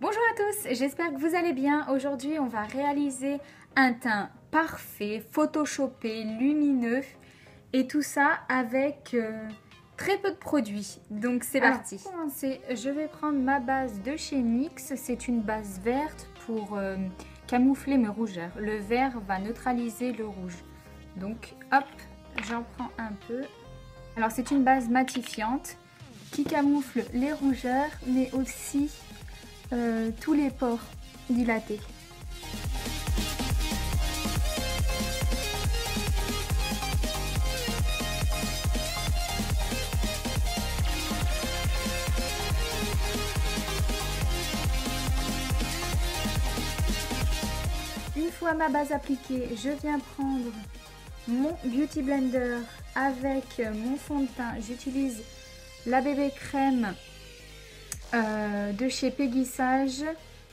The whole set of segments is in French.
Bonjour à tous, j'espère que vous allez bien. Aujourd'hui, on va réaliser un teint parfait, photoshopé, lumineux et tout ça avec très peu de produits. Donc c'est parti. Pour commencer, je vais prendre ma base de chez NYX. C'est une base verte pour camoufler mes rougeurs. Le vert va neutraliser le rouge. Donc hop, j'en prends un peu. Alors c'est une base matifiante qui camoufle les rougeurs mais aussi tous les pores dilatés. Une fois ma base appliquée, je viens prendre mon Beauty Blender avec mon fond de teint. J'utilise la bébé crème de chez Peggy Sage,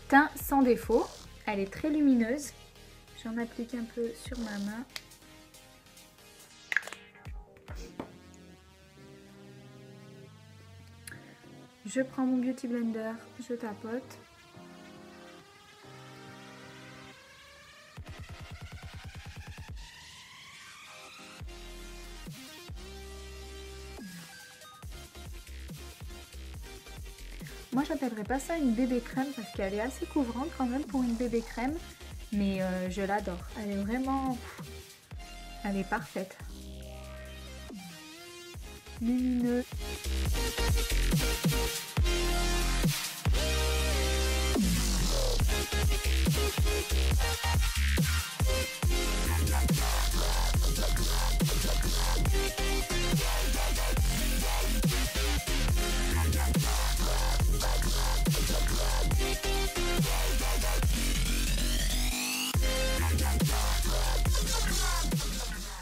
teint sans défaut. Elle est très lumineuse. J'en applique un peu sur ma main. Je prends mon Beauty Blender, je tapote. Moi j'appellerais pas ça une bébé crème parce qu'elle est assez couvrante quand même pour une bébé crème. Mais je l'adore. Elle est vraiment... Elle est parfaite. Lumineuse.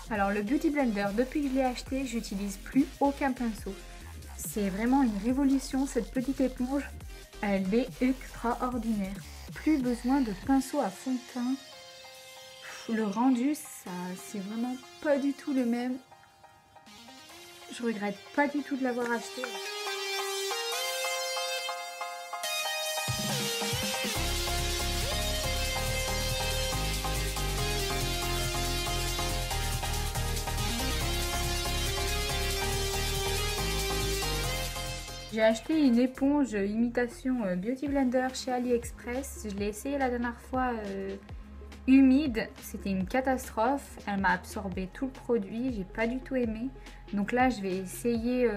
Alors le Beauty Blender, depuis que je l'ai acheté, j'utilise plus aucun pinceau. C'est vraiment une révolution cette petite éponge. Elle est extraordinaire. Plus besoin de pinceau à fond de teint. Le rendu, ça, c'est vraiment pas du tout le même. Je regrette pas du tout de l'avoir acheté. J'ai acheté une éponge imitation Beauty Blender chez AliExpress. Je l'ai essayé la dernière fois humide. C'était une catastrophe. Elle m'a absorbé tout le produit. J'ai pas du tout aimé. Donc là, je vais essayer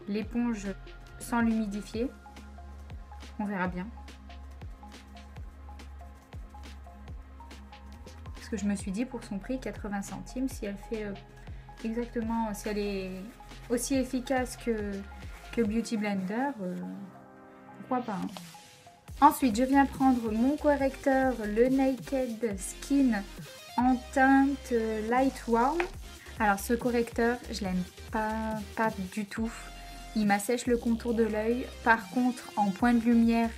l'éponge sans l'humidifier. On verra bien. Parce que je me suis dit pour son prix 80 centimes, si elle fait exactement, si elle est aussi efficace que Beauty Blender, pourquoi pas hein. Ensuite je viens prendre mon correcteur, le Naked Skin en teinte Light Warm. Alors ce correcteur je l'aime pas du tout, il m'assèche le contour de l'œil. Par contre en point de lumière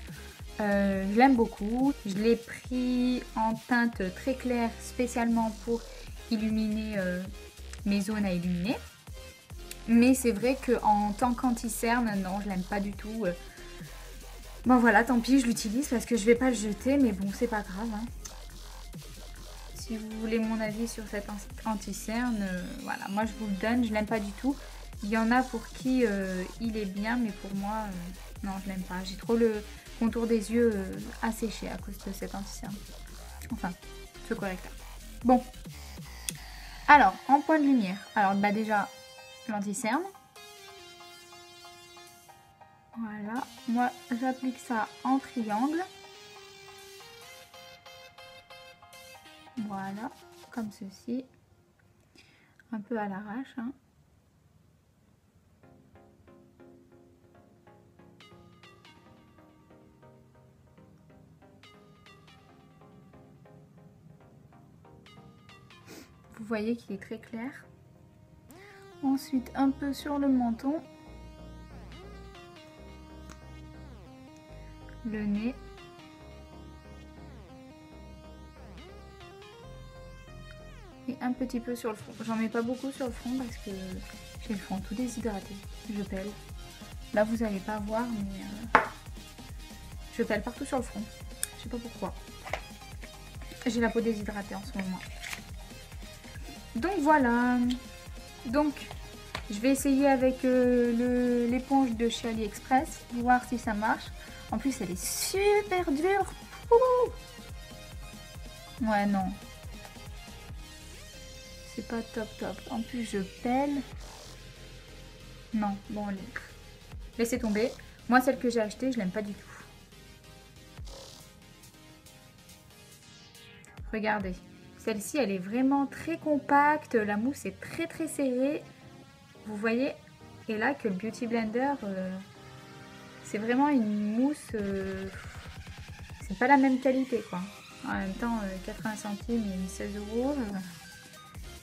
je l'aime beaucoup. Je l'ai pris en teinte très claire spécialement pour illuminer mes zones à illuminer. Mais c'est vrai qu'en tant qu'anti-cerne, non, je l'aime pas du tout. Bon voilà, tant pis, je l'utilise parce que je vais pas le jeter, mais bon, c'est pas grave. Hein. Si vous voulez mon avis sur cet anti-cerne, voilà, moi je vous le donne, je l'aime pas du tout. Il y en a pour qui il est bien, mais pour moi, non, je l'aime pas. J'ai trop le contour des yeux asséché à cause de cet anti-cerne. Enfin, ce correcteur. Bon. Alors, en point de lumière. Alors, bah déjà... l'anti-cerne. Voilà, moi j'applique ça en triangle. Voilà, comme ceci. Un peu à l'arrache. Hein. Vous voyez qu'il est très clair. Ensuite, un peu sur le menton, le nez, et un petit peu sur le front. J'en mets pas beaucoup sur le front parce que j'ai le front tout déshydraté. Je pèle. Là, vous n'allez pas voir, mais Je pèle partout sur le front. Je sais pas pourquoi. J'ai la peau déshydratée en ce moment. Donc voilà. Donc je vais essayer avec l'éponge de chez AliExpress. Voir si ça marche. En plus elle est super dure. Ouh. Ouais non. C'est pas top top. En plus je pèle. Non, bon laissez tomber. Moi celle que j'ai achetée je l'aime pas du tout. Regardez, celle-ci elle est vraiment très compacte, la mousse est très très serrée, vous voyez. Et là que le Beauty Blender, c'est vraiment une mousse, c'est pas la même qualité quoi. En même temps, 80 centimes et 16 €,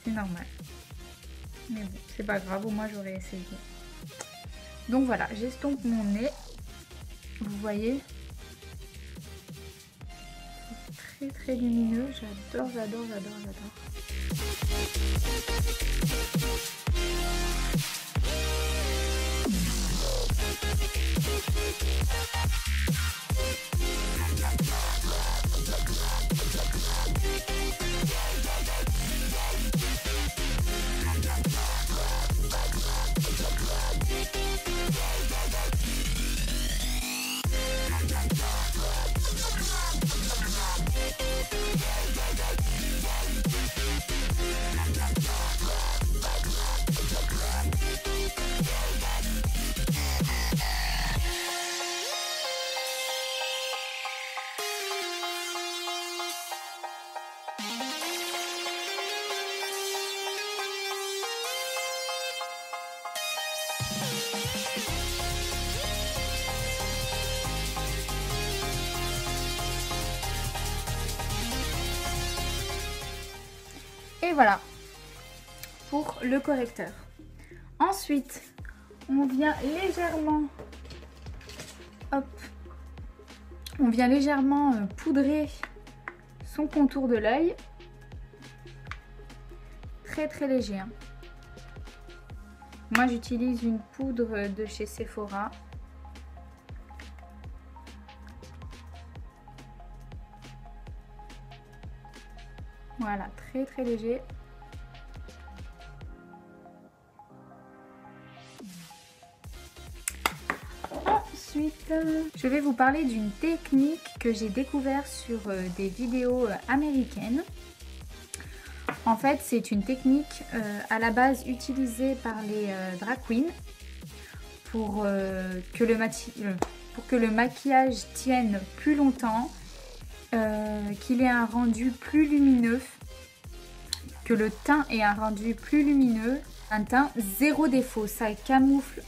c'est normal. Mais bon, c'est pas grave, au moins j'aurais essayé. Donc voilà, j'estompe mon nez, vous voyez. Très lumineux, j'adore. Et voilà pour le correcteur. Ensuite, on vient légèrement, hop, on vient légèrement poudrer son contour de l'œil. Très léger. Hein. Moi, j'utilise une poudre de chez Sephora. Voilà, très léger. Ensuite, je vais vous parler d'une technique que j'ai découverte sur des vidéos américaines. En fait, c'est une technique à la base utilisée par les drag queens pour que le maquillage tienne plus longtemps, qu'il ait un rendu plus lumineux, que le teint ait un rendu plus lumineux, un teint zéro défaut. Ça camoufle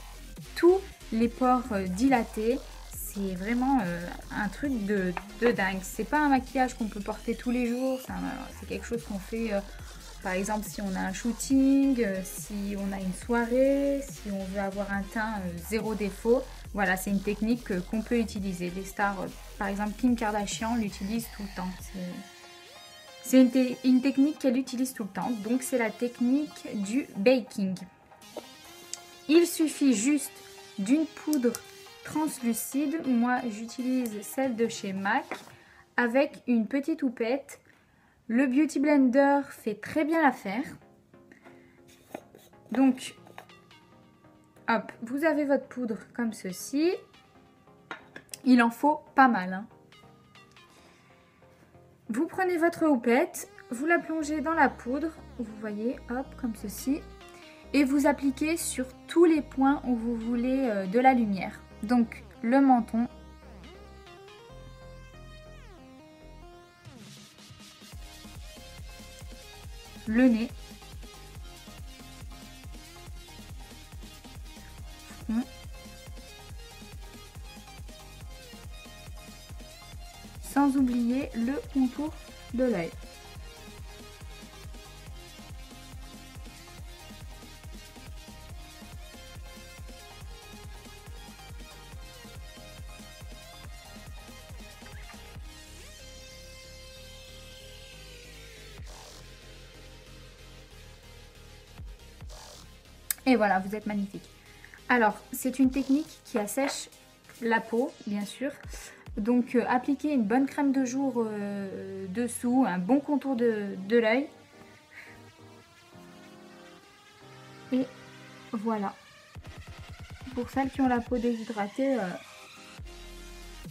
tous les pores dilatés. C'est vraiment un truc de dingue. C'est pas un maquillage qu'on peut porter tous les jours. C'est quelque chose qu'on fait par exemple si on a un shooting, si on a une soirée, si on veut avoir un teint zéro défaut. Voilà, c'est une technique qu'on peut utiliser. Les stars, par exemple Kim Kardashian, l'utilise tout le temps. C'est une technique qu'elle utilise tout le temps. Donc c'est la technique du baking. Il suffit juste d'une poudre translucide. Moi j'utilise celle de chez MAC avec une petite houppette. Le Beauty Blender fait très bien l'affaire. Donc hop, vous avez votre poudre comme ceci. Il en faut pas mal. Hein. Vous prenez votre houppette, vous la plongez dans la poudre, vous voyez, hop, comme ceci. Et vous appliquez sur tous les points où vous voulez de la lumière. Donc le menton. Le nez. Front. Sans oublier le contour de l'œil. Et voilà, vous êtes magnifique. Alors, c'est une technique qui assèche la peau, bien sûr. Donc appliquez une bonne crème de jour dessous, un bon contour de l'œil. Et voilà. Pour celles qui ont la peau déshydratée,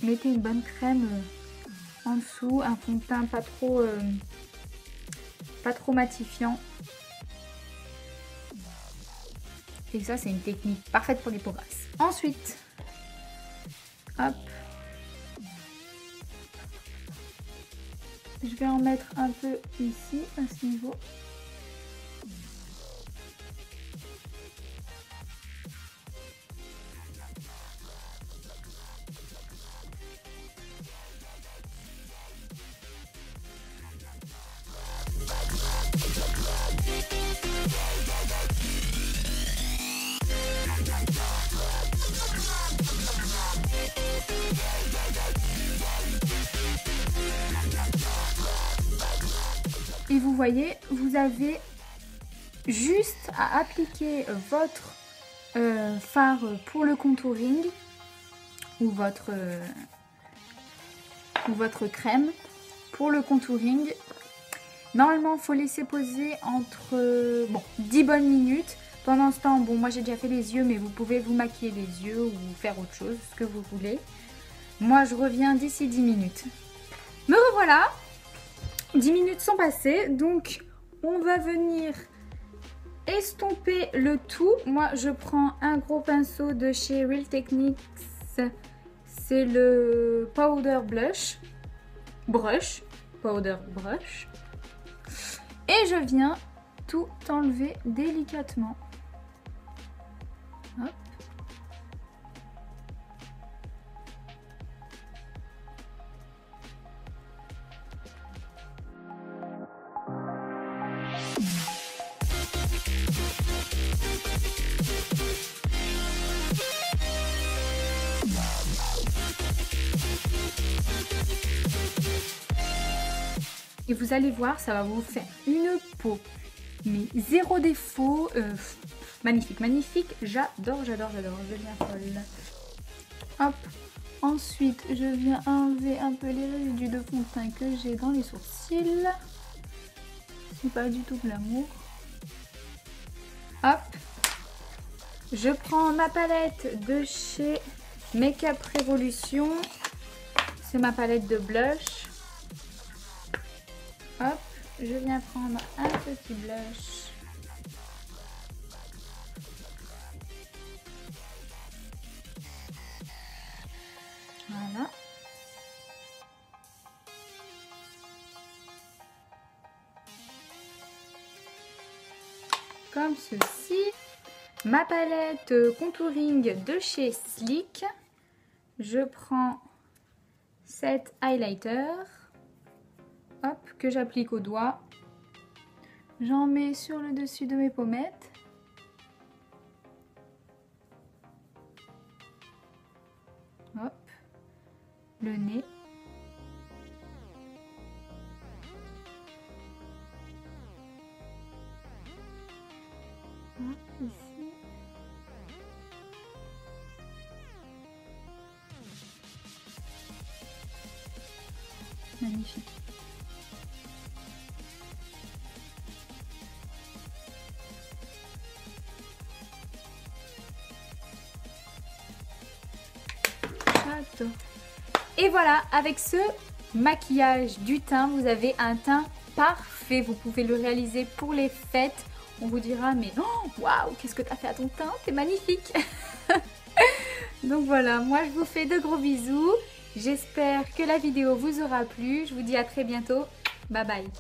mettez une bonne crème en dessous, un fond de teint pas trop matifiant. Et ça, c'est une technique parfaite pour les peaux grasses. Ensuite, hop, je vais en mettre un peu ici, à ce niveau. Et vous voyez, vous avez juste à appliquer votre fard pour le contouring ou votre crème pour le contouring. Normalement, il faut laisser poser entre 10 bonnes minutes. Pendant ce temps, bon, moi j'ai déjà fait les yeux, mais vous pouvez vous maquiller les yeux ou faire autre chose, ce que vous voulez. Moi, je reviens d'ici 10 minutes. Me revoilà. 10 minutes sont passées, donc on va venir estomper le tout. Moi, je prends un gros pinceau de chez Real Techniques. C'est le Powder Powder Brush. Et je viens tout enlever délicatement. Hop. Et vous allez voir, ça va vous faire une peau, mais zéro défaut, magnifique, magnifique, j'adore, je viens folle. Hop, ensuite je viens enlever un peu les résidus de fond de teint que j'ai dans les sourcils, c'est pas du tout de l'amour. Hop, je prends ma palette de chez Make Up Revolution, c'est ma palette de blush. Hop, je viens prendre un petit blush. Voilà. Comme ceci. Ma palette contouring de chez Sleek. Je prends cet highlighter. Hop, que j'applique au doigt. J'en mets sur le dessus de mes pommettes. Hop, le nez. Hop, ici. Magnifique. Et voilà, avec ce maquillage du teint, vous avez un teint parfait. Vous pouvez le réaliser pour les fêtes. On vous dira, mais oh, waouh, qu'est-ce que tu as fait à ton teint? C'est magnifique. Donc voilà, moi je vous fais de gros bisous. J'espère que la vidéo vous aura plu. Je vous dis à très bientôt. Bye bye.